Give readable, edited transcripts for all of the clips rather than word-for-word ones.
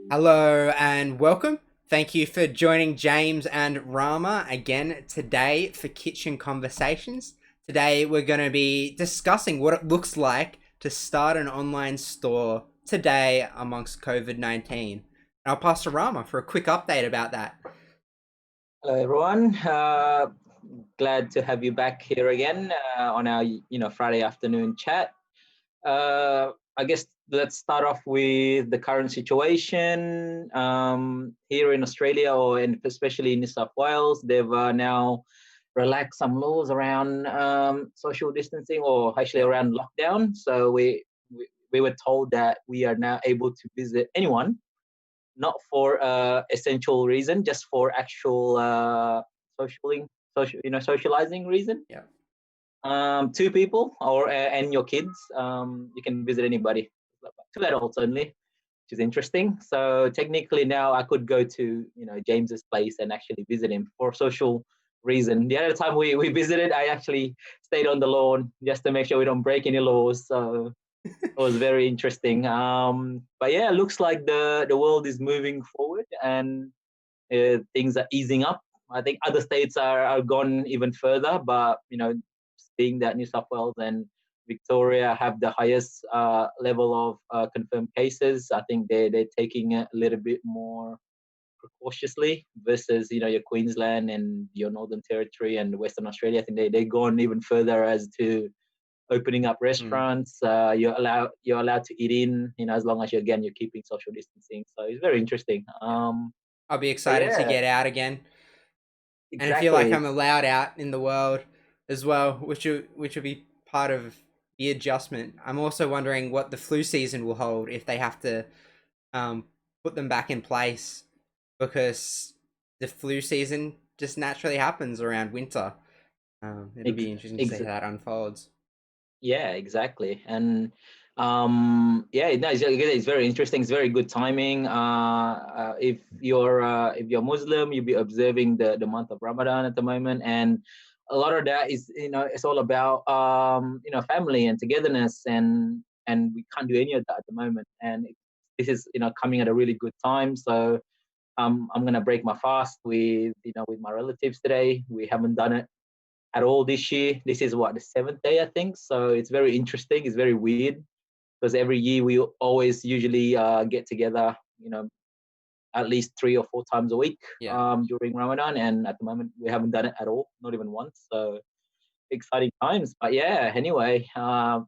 Hello and welcome. Thank you for joining James and Rama again today for Kitchen Conversations. Today we're going to be discussing what it looks like to start an online store today amongst COVID-19. I'll pass to Rama for a quick update about that. Hello, everyone. Glad to have you back here again on our Friday afternoon chat. I guess let's start off with the current situation here in Australia, especially in New South Wales. They've now relaxed some laws around social distancing, or actually Yep. around lockdown. So we were told that we are now able to visit anyone, not for essential reason, just for actual socializing reason. Yep. Two people and your kids, you can visit anybody. Two adults only, which is interesting. So technically now I could go to James's place and actually visit him for social reason. The other time we visited, I actually stayed on the lawn just to make sure we don't break any laws. So it was very interesting. But yeah, it looks like the world is moving forward and things are easing up. I think other states are gone even further, but seeing that New South Wales and Victoria have the highest level of confirmed cases, I think they're taking it a little bit more precautiously versus your Queensland and your Northern Territory and Western Australia. I think they've gone even further as to opening up Mm. restaurants. You're allowed to eat in, as long as you're keeping social distancing. So it's very interesting. Yeah. I'll be But excited to yeah, get out again. And I feel like exactly. I'm allowed out in the world as well, which will be part of the adjustment. I'm also wondering what the flu season will hold if they have to um, put them back in place, because the flu season just naturally happens around winter. It'll Ex- be interesting to see ex- how that unfolds. yeah, exactly. And yeah, no, it's very interesting. It's very good timing. If you're Muslim, you'll be observing the month of Ramadan at the moment, and a lot of that is it's all about family and togetherness, and we can't do any of that at the moment. And this is coming at a really good time. So I'm gonna break my fast with my relatives today. We haven't done it at all this year. This is what, the seventh day, I think. So it's very interesting. It's very weird because every year we always usually get together, at least 3 or 4 times a week Yeah. during Ramadan, and at the moment we haven't done it at all, not even once. So exciting times. But yeah, anyway, I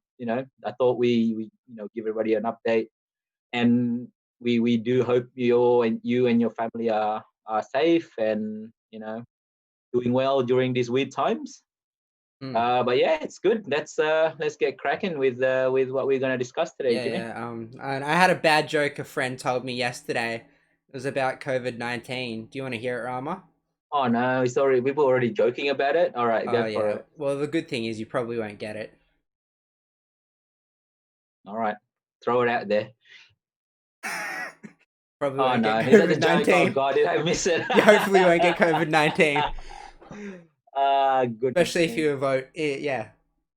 thought we give everybody an update, and we do hope you and your family are safe and doing well during these weird times. Mm. But yeah, it's good. Let's get cracking with what we're gonna discuss today, Yeah, Jimmy. yeah. And I had a bad joke a friend told me yesterday. It was about COVID-19. Do you want to hear it, Rama? Oh no, sorry, we were already joking about it. All right, Oh go for yeah. it. Well, the good thing is you probably won't get it. All right, throw it out there. Probably Oh won't get no, is that the COVID joke? Oh 19. god, did I miss it? You hopefully won't get COVID-19. Goodness Especially if me. you vote, yeah,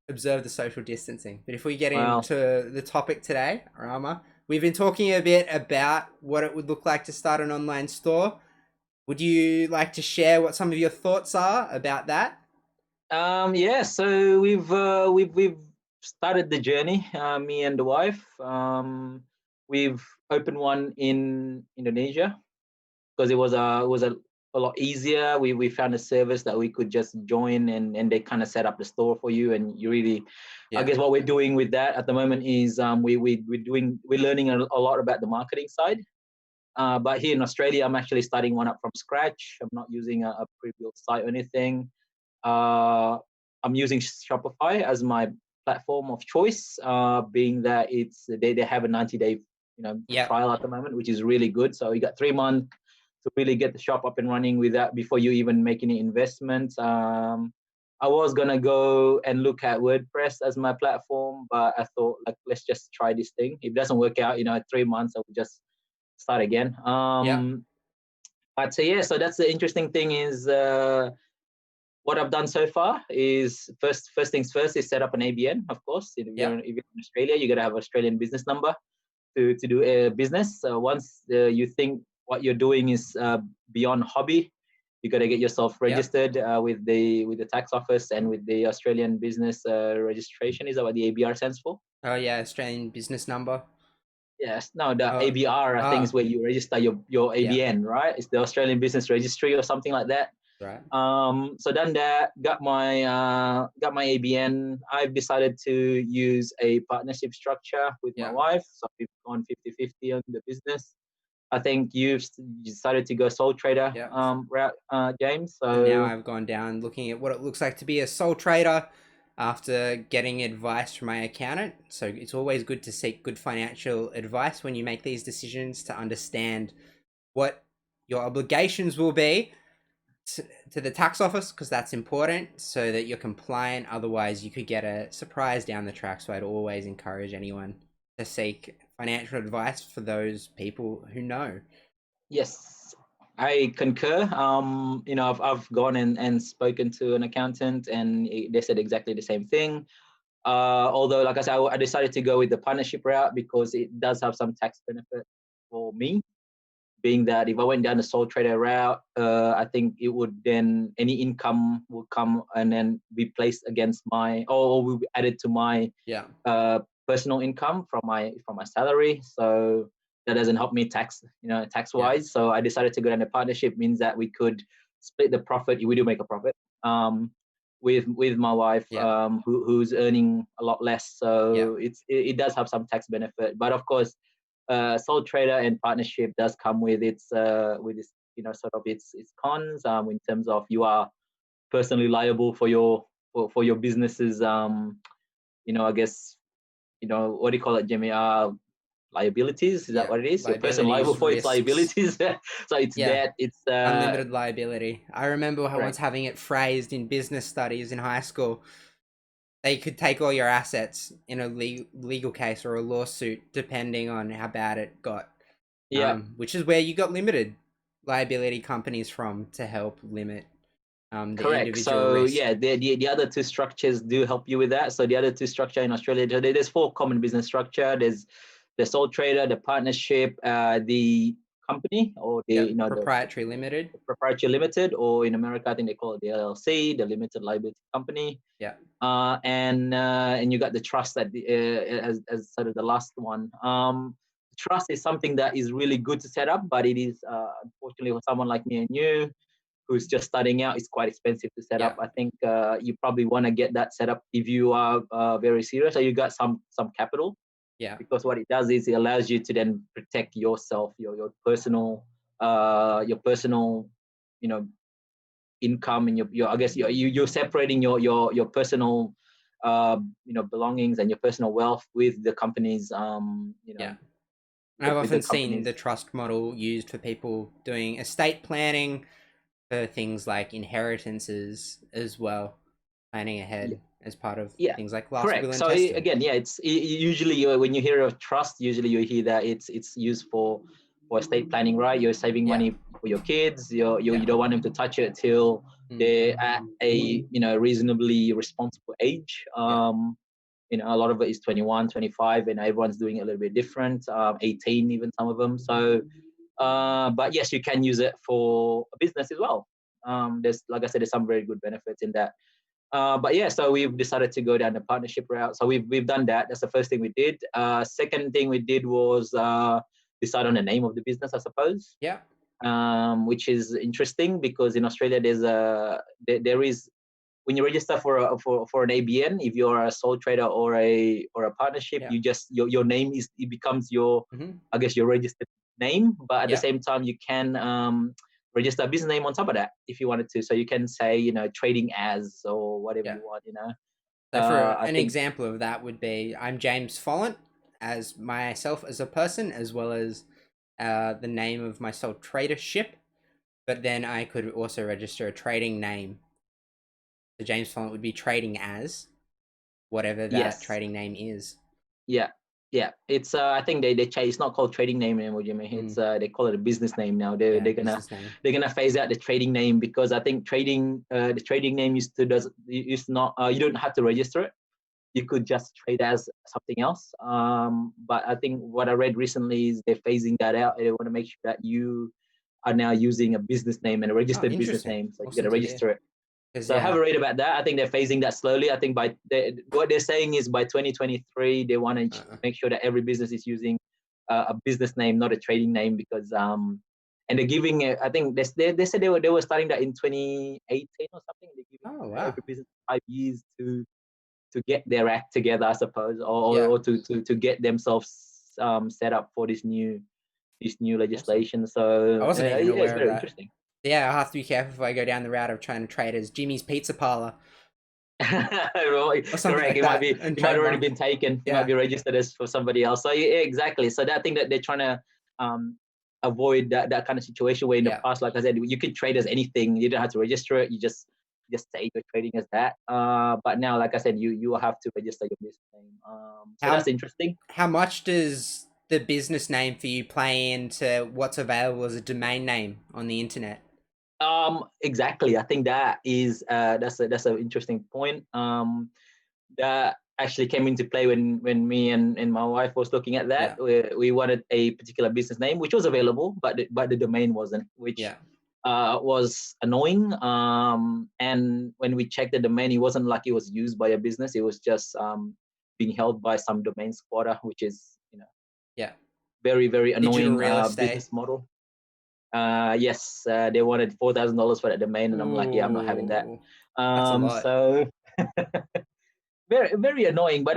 observe the social distancing. But if we get Well, into the topic today, Rama, we've been talking a bit about what it would look like to start an online store. Would you like to share what some of your thoughts are about that? yeah. So we've started the journey. Me and the wife. We've opened one in Indonesia because it was a lot easier. We found a service that we could just join, and they kind of set up the store for you, and you really, I Yeah. guess what we're doing with that at the moment is we're learning a lot about the marketing side. But here in Australia, I'm actually starting one up from scratch. I'm not using a pre-built site or anything. Uh, I'm using Shopify as my platform of choice, being that they have a 90-day Yep. trial at the moment, which is really good. So you got 3 months to really get the shop up and running with that before you even make any investments. I was gonna go and look at WordPress as my platform, but I thought, like, let's just try this thing. If it doesn't work out, 3 months, I will just start again. Yep. But so yeah, so that's the interesting thing is what I've done so far is first things first is set up an ABN. Of course, if you're Yep. if you're in Australia, you got to have Australian business number. to do a business. So once you think what you're doing is beyond hobby, you got to get yourself Yep. registered with the tax office and with the Australian business registration. Is that what the ABR stands for? Oh yeah, Australian business number. Yes. No, the Oh, ABR I think is ah, where you register your yeah, ABN, right? It's the Australian Business Registry or something like that. right. So done that, got my ABN. I've decided to use a partnership structure with my Yeah, wife. So we've gone 50-50 on the business. I think you've decided to go sole trader yeah. route, James. And now So I've gone down looking at what it looks like to be a sole trader after getting advice from my accountant. So it's always good to seek good financial advice when you make these decisions to understand what your obligations will be to the tax office, because that's important so that you're compliant. Otherwise, you could get a surprise down the track. So I'd always encourage anyone to seek financial advice for those people who know. yes, I concur. I've gone and spoken to an accountant, and they said exactly the same thing. Although, like I said, I decided to go with the partnership route because it does have some tax benefit for me. Being that if I went down the sole trader route, I think it would then any income will come and then be placed against my or will be added to my Yeah, uh, personal income from my salary. So that doesn't help me tax yeah, wise. So I decided to go down the partnership. Means that we could split the profit. We do make a profit. With my wife, yeah, who's earning a lot less. yeah, So it does have some tax benefit, but of course, sole trader and partnership does come with its sort of its cons, in terms of you are personally liable for your businesses, I guess, what do you call it, Jimmy? Liabilities, is that yeah. what it is? Your person liable Liabilities, for its risks. liabilities. So it's Yeah, that it's unlimited liability. I remember once correct. having it phrased in business studies in high school. They could take all your assets in a legal case or a lawsuit, depending on how bad it got. Yeah, Which is where you got limited liability companies from to help limit the correct. individual So risk. yeah, the other two structures do help you with that. So the other two structure in Australia, there's four common business structure. There's the sole trader, the partnership, the company, or Yep, the proprietary limited. proprietary limited, or in America, I think they call it the LLC, the limited liability company. Yeah, And you got the trust as sort of the last one. Trust is something that is really good to set up, but it is unfortunately for someone like me and you who's just starting out, it's quite expensive to set up. yeah, I think you probably want to get that set up if you are very serious or you got some capital, yeah, because what it does is it allows you to then protect yourself, your personal, you know, income, and your I guess you're separating your personal belongings and your personal wealth with the company's yeah. I've with the often seen company's. the trust model used for people doing estate planning for things like inheritances as well, planning Yeah, ahead as part of yeah, things like last will correct. and So testament. again, yeah, usually when you hear of trust, usually you hear that it's used for estate planning, right? You're saving Yeah, money for your kids. You yeah, don't want them to touch it till mm, they're at a reasonably responsible age. yeah, A lot of it is 21, 25, and everyone's doing it a little bit different. 18, even some of them. So, but yes, you can use it for a business as well. There's, like I said, there's some very good benefits in that. But yeah, so we've decided to go down the partnership route. So we've done that. That's the first thing we did. Second thing we did was decide on the name of the business, I suppose, yeah, which is interesting because in Australia there is, when you register for an ABN, if you're a sole trader or a partnership, yeah, you just your name it becomes your, mm-hmm, I guess, your registered name. But at the yeah, same time, you can register a business name on top of that if you wanted to. So you can say trading as or whatever yeah. you want. So for I an think example of that would be I'm James Follent as myself as a person, as well as the name of my sole tradership. But then I could also register a trading name. So James Follent would be trading as whatever that yes. trading name is. Yeah, yeah. It's I think they change. It's not called trading name anymore, Jimmy. Mm, It's they call it a business name now. They're yeah, they're gonna business name. they're gonna phase out the trading name because I think the trading name used to not you don't have to register it. you could just trade as something else. But I think what I read recently is they're phasing that out. They want to make sure that you are now using a business name and a Oh, registered business interesting. name, so you got Awesome to to hear. register it. Because So have yeah. a read about that. I think they're phasing that slowly. I think what they're saying is by 2023 they want to Uh, make sure that every business is using a business name, not a trading name, because and they're giving it. I think they said they were starting that in 2018 or something. They're giving oh wow. every business 5 years to get their act together, I suppose, Yeah. or to get themselves set up for this new Awesome. legislation. I So wasn't even yeah, it's aware of very that. interesting. Yeah, I'll have to be careful if I go down the route of trying to trade as Jimmy's Pizza Parlor or something Correct. like that and It might already trademark. been taken. It might Yeah. be registered as for somebody else. So yeah, exactly. So that thing that they're trying to um, avoid that kind of situation where in the Yeah. past, like I said, you could trade as anything. You don't have to register it. You just say you're trading as that. But now, like I said, you will have to register your business name. So that's How interesting. how much does the business name for you play into what's available as a domain name on the internet? Exactly. I think that is that's an interesting point. That actually came into play when me and my wife was looking at that. Yeah. We wanted a particular business name which was available, but the domain wasn't, which Yeah. was annoying. And when we checked the domain, it wasn't like it was used by a business. It was just being held by some domain squatter, which is Yeah. very very Digital annoying real estate. business model. Yes, they wanted $4,000 for that domain, and I'm like, yeah, I'm not having that. Ooh, that's a lot. So very very annoying, but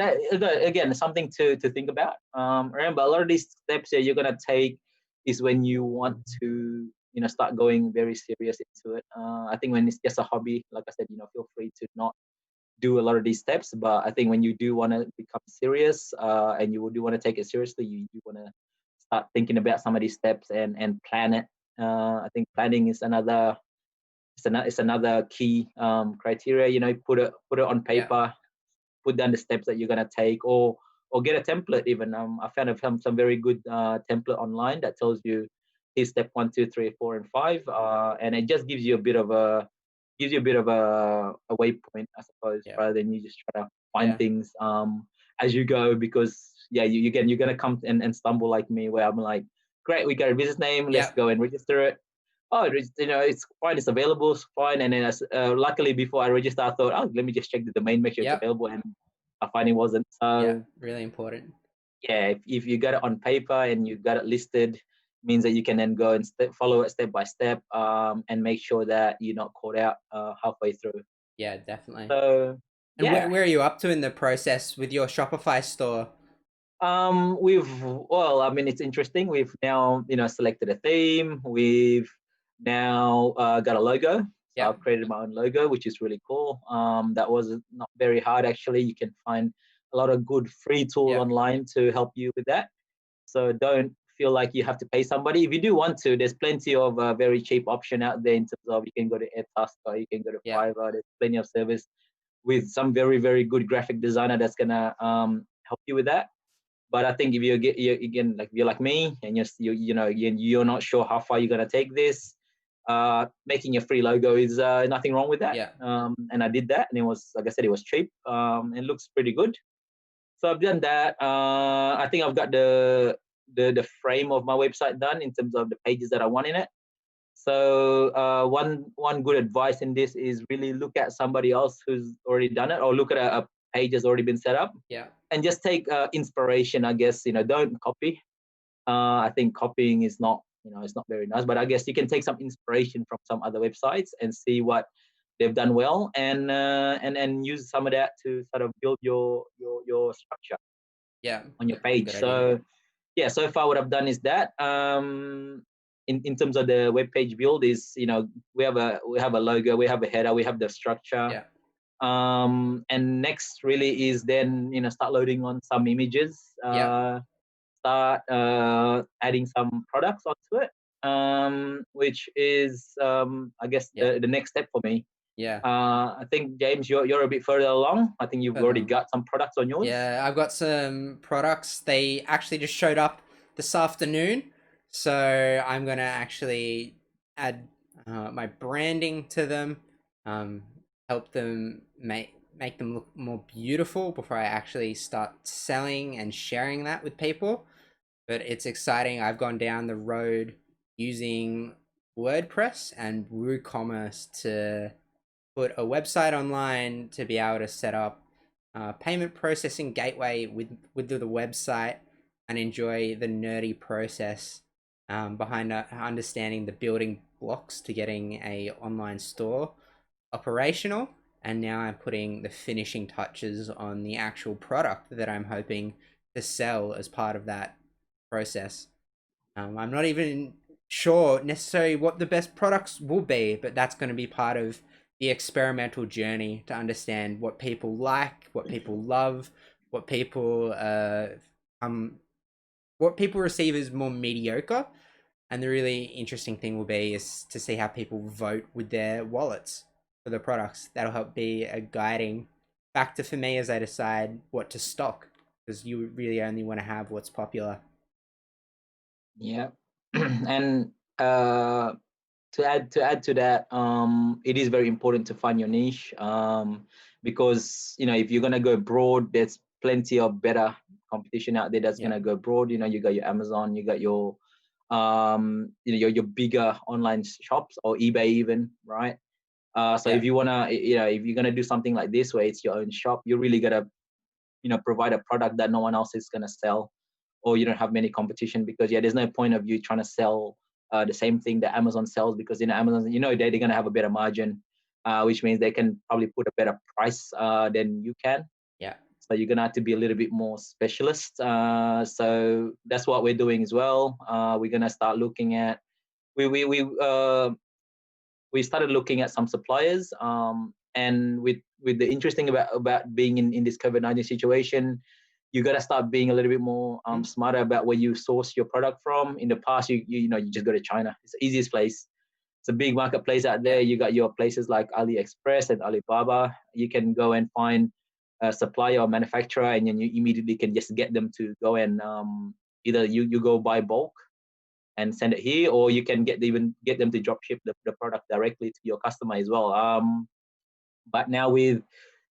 again, something to think about. Remember, a lot of these steps that you're gonna take is when you want to start going very serious into it. I think when it's just a hobby, like I said, feel free to not do a lot of these steps. But I think when you do want to become serious, and you do want to take it seriously, you do want to start thinking about some of these steps and plan it. I think planning is another key criteria. Put it on Yeah. paper, put down the steps that you're gonna take, or get a template even. I found some very good template online that tells you here's step 1, 2, 3, 4, and 5, and it just gives you a waypoint, I suppose, Yeah. rather than you just try to find Yeah. things as you go. Because yeah, you're gonna come and stumble like me, where I'm like, great, we got a business name, let's Yeah. go and register it. Oh, it's fine, it's available, it's fine. And then luckily before I register, I thought, oh, let me just check the domain, make sure it's Yeah. available, and I find it wasn't. Yeah. So Really important. yeah, if you got it on paper and you got it listed, means that you can then go and follow it step by step, and make sure that you're not caught out halfway through. Yeah, definitely. So And yeah, where are you up to in the process with your Shopify store? well, I mean, it's interesting. We've now, selected a theme. We've now got a logo. So Yeah. I've created my own logo, which is really cool. That was not very hard, actually. You can find a lot of good free tools Yeah. online to help you with that. So don't feel like you have to pay somebody. If you do want to, there's plenty of very cheap option out there in terms of you can go to Airtasker, you can go to Yeah. Fiverr. There's plenty of service with some very, very good graphic designer that's gonna help you with that. But I think if again, like if you're like me and you're not sure how far you're gonna take this, making a free logo is nothing wrong with that. Yeah. And I did that, and it was, like I said, it was cheap. It looks pretty good. So I've done that. I think I've got the frame of my website done in terms of the pages that I want in it. So one good advice in this is really look at somebody else who's already done it, or look at a page that's already been set up, Yeah. and just take inspiration. I guess don't copy. I think copying is not it's not very nice, but I guess you can take some inspiration from some other websites and see what they've done well, and use some of that to sort of build your structure Yeah. on your Good page. idea. So yeah, so far what I've done is that. In terms of the web page build is we have a logo, we have a header, we have the structure. Yeah. And next really is then start loading on some images, Yeah. start adding some products onto it, which is I guess Yeah. the next step for me. Yeah. I think James, you're a bit further along. I think you've already Further. got some products on yours. Yeah, I've got some products. They actually just showed up this afternoon. So I'm going to actually add my branding to them, um, help them make them look more beautiful before I actually start selling and sharing that with people. But it's exciting. I've gone down the road using WordPress and WooCommerce to put a website online to be able to set up payment processing gateway with the website and enjoy the nerdy process behind understanding the building blocks to getting a online store operational. And now I'm putting the finishing touches on the actual product that I'm hoping to sell as part of that process. I'm not even sure necessarily what the best products will be, but that's going to be part of the experimental journey to understand what people like, what people love, what people um what people receive as more mediocre. And the really interesting thing will be is to see how people vote with their wallets for the products. That'll help be a guiding factor for me as I decide what to stock, because you really only want to have what's popular. Yeah. And to add to that, it is very important to find your niche, because if you're gonna go broad, there's plenty of better competition out there that's Yeah, gonna go broad. You got your Amazon, you got your your bigger online shops or eBay even, right? So yeah, if you wanna, if you're gonna do something like this where it's your own shop, you really gotta provide a product that no one else is gonna sell, or you don't have many competition, because there's no point of you trying to sell the same thing that Amazon sells, because Amazon, they're going to have a better margin, which means they can probably put a better price than you can. yeah, So you're going to have to be a little bit more specialist. So that's what we're doing as well. We're going to start looking at we started looking at some suppliers, and with the interesting about being in this COVID-19 situation, you got to start being a little bit more mm, smarter about where you source your product from. In the past, you just go to China. It's the easiest place. It's a big marketplace out there. yeah, You got your places like AliExpress and Alibaba. You can go and find a supplier or manufacturer, and then you immediately can just get them to go and either you go buy bulk and send it here, or you can even get them to drop ship the product directly to your customer as well. But now with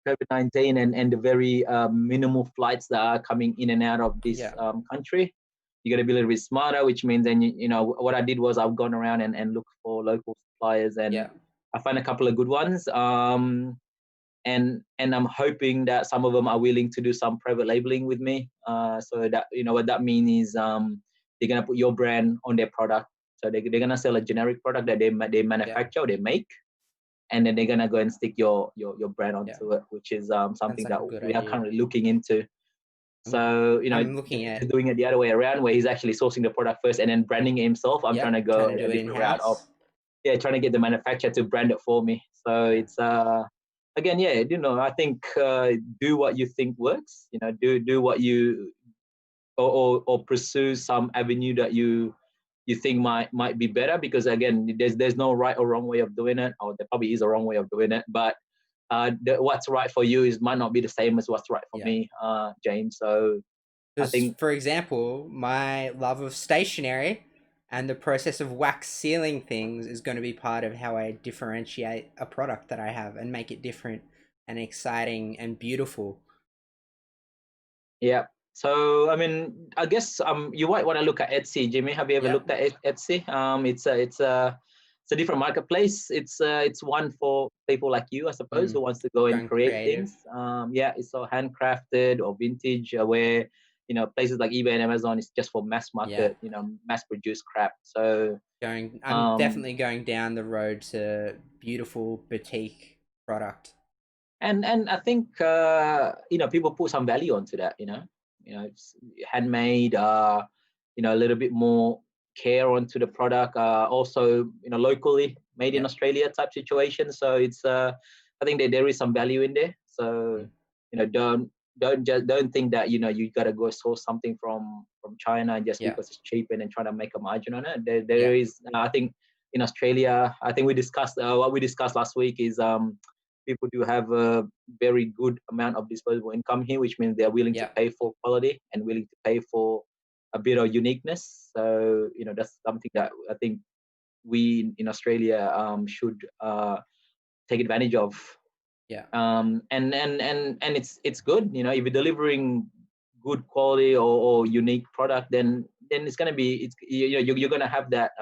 COVID-19 and the very minimal flights that are coming in and out of this yeah, country, you got to be a little bit smarter, which means then, what I did was I've gone around and looked for local suppliers, and yeah. I found a couple of good ones. And I'm hoping that some of them are willing to do some private labeling with me. So that, what that means is they're gonna put your brand on their product. So they're gonna sell a generic product that they Yeah, manufacture or they make, and then they're gonna go and stick your brand yeah. onto it, which is Sounds something like that a good we are idea. currently looking into. I'm, So I'm James looking is at, doing it the other way around, where he's actually sourcing the product first and then branding it himself. I'm trying to yep, trying go to do a it in different route of house. trying to get the manufacturer to brand it for me. So Yeah, it's again, I think do what you think works. Do what you or pursue some avenue that you think might be better, because again, there's no right or wrong way of doing it, or there probably is a wrong way of doing it, but what's right for you might not be the same as what's right for yeah. me, James. So I Because, think for example, my love of stationery and the process of wax sealing things is going to be part of how I differentiate a product that I have and make it different and exciting and beautiful. yeah. So I mean, I guess you might want to look at Etsy, Jimmy. Have you ever Yeah. looked at Etsy? It's a different marketplace. It's one for people like you, I suppose, who Mm. wants to go and Going create creative. things. Yeah, it's all handcrafted or vintage, where places like eBay and Amazon is just for mass Yeah. market, mass produced crap. So I'm um, definitely going down the road to beautiful boutique product. and I think people put some value onto that. It's handmade. A little bit more care onto the product. Also, locally made in Yep. Australia type situation. So it's I think that there is some value in there. So Mm. don't think that you gotta go source something from China just Yeah. because it's cheap and then try to make a margin on it. There Yeah. is I think in Australia, I think we discussed what we discussed last week is people do have a very good amount of disposable income here, which means they're willing to Yeah. pay for quality and willing to pay for a bit of uniqueness. So that's something that I think we in Australia should take advantage of. Yeah. And it's good. You know, if you're delivering good quality or unique product, then it's gonna be you're gonna have that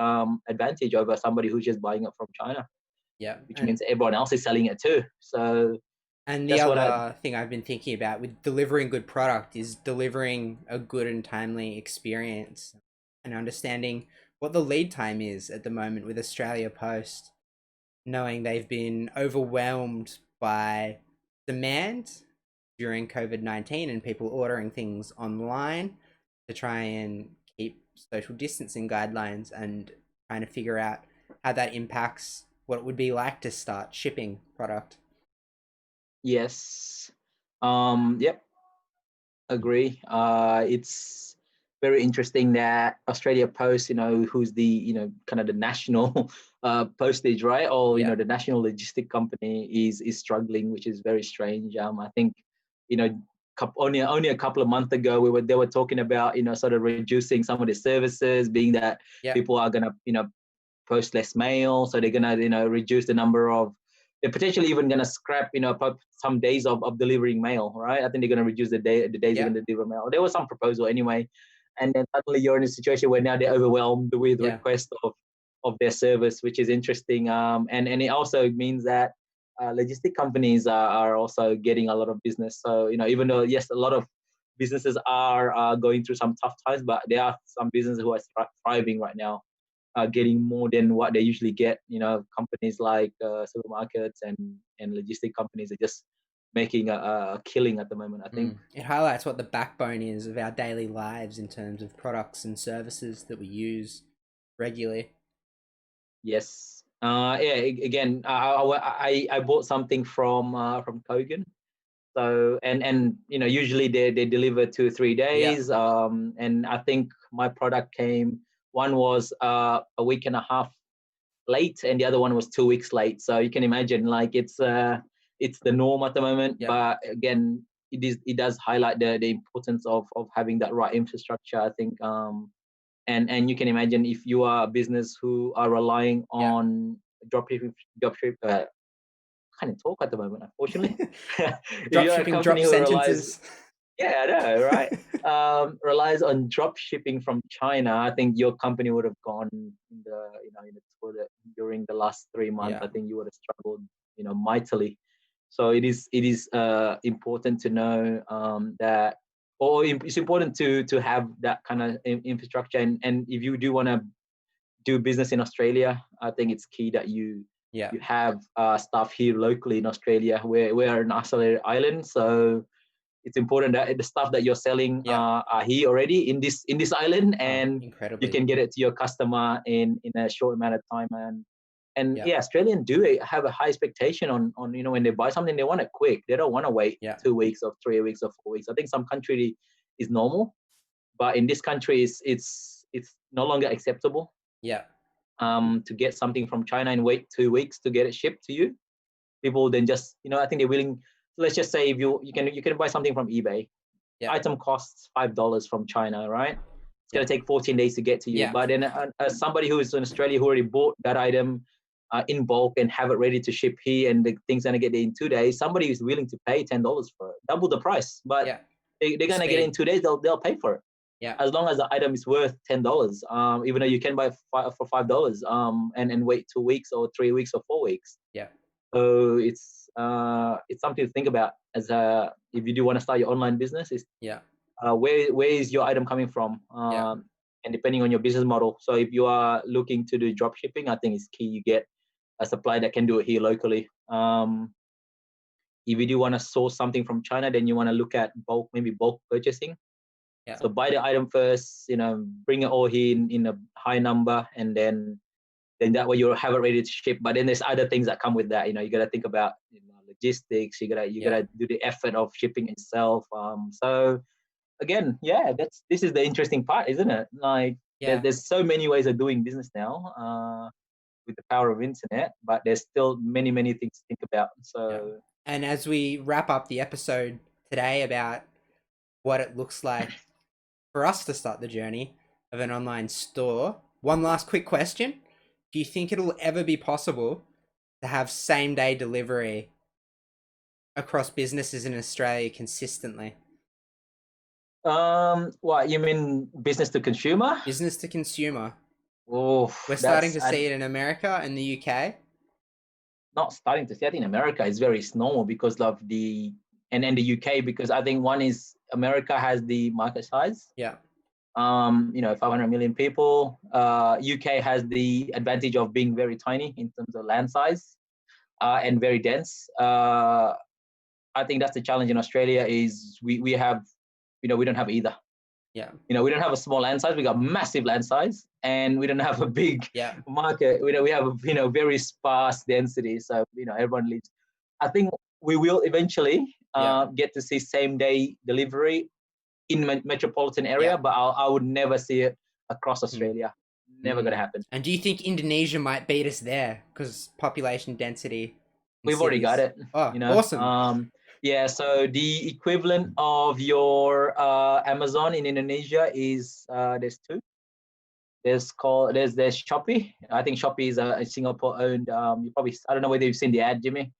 advantage over somebody who's just buying it from China, Yeah. which And means everyone else is selling it too. So the that's what I other thing I've been thinking about with delivering good product is delivering a good and timely experience and understanding what the lead time is at the moment with Australia Post, knowing they've been overwhelmed by demand during COVID-19 and people ordering things online to try and keep social distancing guidelines and trying to figure out how that impacts what it would be like to start shipping product. yes, yep, agree. It's very interesting that Australia Post, you know, who's the kind of the national postage, right, or Yeah, the national logistic company is struggling, which is very strange. I think you know only a couple of months ago they were talking about sort of reducing some of the services, being that yeah, people are gonna post less mail, so they're gonna reduce the number of, they're potentially even gonna scrap some days of delivering mail, right? I think they're gonna reduce the days they're yeah, gonna deliver mail. There was some proposal anyway, and then suddenly you're in a situation where now they're overwhelmed with yeah, requests of their service, which is interesting. And it also means that logistic companies are also getting a lot of business. So even though yes, a lot of businesses are going through some tough times, but there are some businesses who are thriving right now, getting more than what they usually get. Companies like supermarkets and logistic companies are just making a killing at the moment, I think. It highlights what the backbone is of our daily lives in terms of products and services that we use regularly. Yes. Yeah. Again, I bought something from Kogan. So and usually they deliver 2 or 3 Yeah, days. And I think my product came. One was a week and a half late, and the other one was 2 weeks late. So you can imagine, like it's the norm at the moment. yeah, But again, it does highlight the importance of having that right infrastructure, I think. And you can imagine if you are a business who are relying yeah. on drop shipping, drop ship. Can't talk at the moment, unfortunately. If Drop you're a shipping, company drop who relies, sentences. yeah, I know, right? Relies on drop shipping from China, I think your company would have gone in during the last 3 months. Yeah, I think you would have struggled, mightily. So it is important to know that, or it's important to have that kind of infrastructure. And if you do want to do business in Australia, I think it's key that yeah, you have stuff here locally in Australia. We're an isolated island, so it's important that the stuff that you're selling yeah. are here already in this island, Oh, and you incredibly. can get it to your customer in a short amount of time. And Yeah, yeah, Australian do have a high expectation on when they buy something, they want it quick. They don't want to wait yeah, 2 weeks or 3 weeks or 4 weeks. I think some country is normal, but in this country it's no longer acceptable yeah, to get something from China and wait 2 weeks to get it shipped to you. People then just, I think they're willing. Let's just say if you can buy something from eBay, yeah, item costs $5 from China, right? It's yeah, gonna take 14 days to get to you. yeah, But then somebody who is in Australia who already bought that item in bulk and have it ready to ship here, and the thing's gonna get there in 2 days. Somebody is willing to pay $10 for it, double the price, but yeah. they're gonna get it in Speed. 2 days. They'll pay for it Yeah, as long as the item is worth $10. Even though you can buy for $5, and wait 2 weeks or 3 weeks or 4 weeks. yeah, So it's something to think about as if you do want to start your online business. Is yeah, where is your item coming from? yeah, And depending on your business model. So if you are looking to do drop shipping, I think it's key you get a supply that can do it here locally. If you do want to source something from China, then you want to look at maybe bulk purchasing. yeah, So buy the item first, bring it all here in a high number, and then that way you'll have it ready to ship. But then there's other things that come with that. You got to think about logistics. You yeah, gotta do the effort of shipping itself. So again, yeah, this is the interesting part, isn't it? Like yeah, there's so many ways of doing business now with the power of internet, but there's still many things to think about. yeah. So And as we wrap up the episode today about what it looks like for us to start the journey of an online store, one last quick question. Do you think it'll ever be possible to have same day delivery across businesses in Australia consistently? What you mean, business to consumer? Business to consumer. Oh, We're starting that's to see it in America and the UK. not starting to see. I think America is very normal because of the and the UK, because I think one is America has the market size. Yeah. 500 million people. UK has the advantage of being very tiny in terms of land size, and very dense. I think that's the challenge in Australia is we have, we don't have either. Yeah. We don't have a small land size. We got massive land size, and we don't have a big Yeah. market. We have very sparse density. So everyone lives. I think we will eventually Yeah. get to see same day delivery in metropolitan area, Yeah. but I would never see it across Mm. Australia. Never gonna happen. And do you think Indonesia might beat us there because population density in We've already got cities? it. Oh, awesome. Yeah. So the equivalent of your Amazon in Indonesia is there's two. There's Shopee. I think Shopee is a Singapore owned. You probably, I don't know whether you've seen the ad, Jimmy.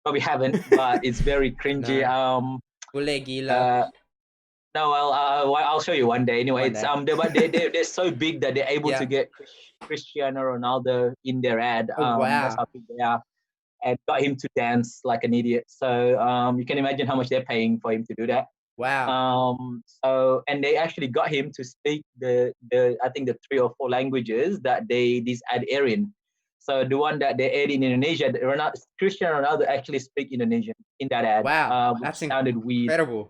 Probably haven't, but it's very cringy. No. Boleh gila. Uh, No, I'll show you one day. Anyway, One it's day. they're so big that they're able to Yeah. get Cristiano Ronaldo in their ad. Oh, That's wow. how big they are, and got him to dance like an idiot. So you can imagine how much they're paying for him to do that. Wow. So and they actually got him to speak the I think the 3 or 4 languages that this ad air in. So the one that they aired in Indonesia, Cristiano Ronaldo actually speak Indonesian in that ad, Wow. which That's sounded weird. incredible.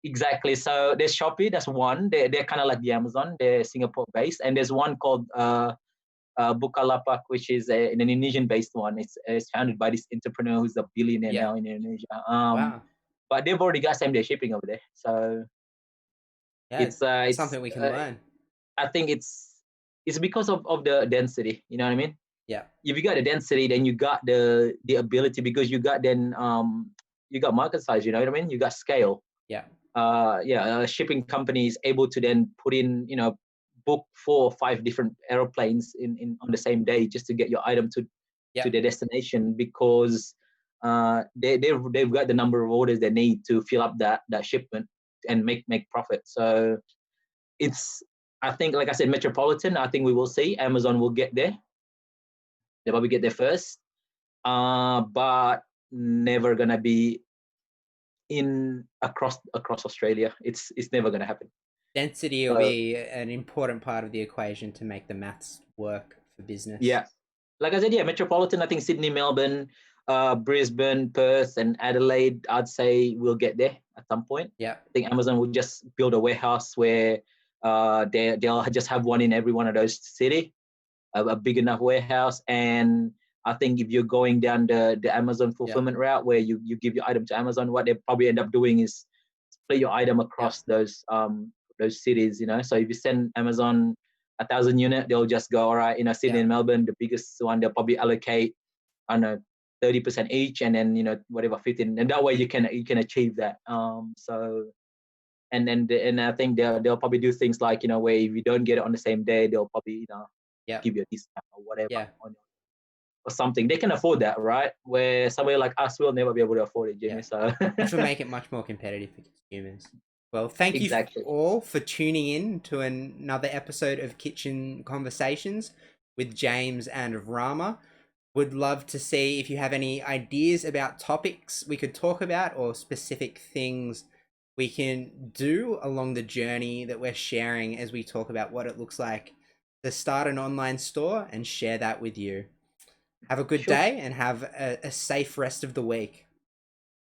Exactly. So there's Shopee, that's one. They're kind of like the Amazon, they're Singapore based. And there's one called Bukalapak, which is an Indonesian based one. It's founded by this entrepreneur who's a billionaire Yeah. now in Indonesia. Wow. But they've already got same day shipping over there. So Yeah. it's Something we can learn. I think it's because of the density. You know what I mean? Yeah. If you got the density, then you got the ability, because you got you got market size. You know what I mean? You got scale. Yeah. Shipping company is able to then put in, book 4 or 5 different airplanes in on the same day just to get your item to Yeah. their destination, because they've got the number of orders they need to fill up that shipment and make profit. So it's, I think, like I said, metropolitan. I think we will see Amazon will get there. They'll probably get there first, but never gonna be in across Australia. It's never going to happen. Density will be an important part of the equation to make the maths work for business. Yeah, like I said, yeah, metropolitan. I think Sydney, Melbourne, Brisbane, Perth, and Adelaide, I'd say we'll get there at some point. Yeah. I think Amazon will just build a warehouse where they'll just have one in every one of those city, a big enough warehouse. And I think if you're going down the Amazon fulfillment route where you give your item to Amazon, what they probably end up doing is split your item across those cities. So if you send Amazon 1,000 unit, they'll just go, all right, Sydney and Melbourne, the biggest one, they'll probably allocate, I don't know, 30% each, and then whatever 15, and that way you can achieve that. And I think they'll probably do things like, where if you don't get it on the same day, they'll probably give you a discount or whatever or something. They can afford that, right? Where somebody like us will never be able to afford it, Jimmy. So which will make it much more competitive for consumers. Well, thank you all for tuning in to another episode of Kitchen Conversations with James and Rama. Would love to see if you have any ideas about topics we could talk about or specific things we can do along the journey that we're sharing as we talk about what it looks like to start an online store and share that with you. Have a good day and have a safe rest of the week.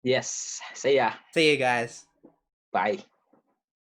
Yes. See ya. See you guys. Bye.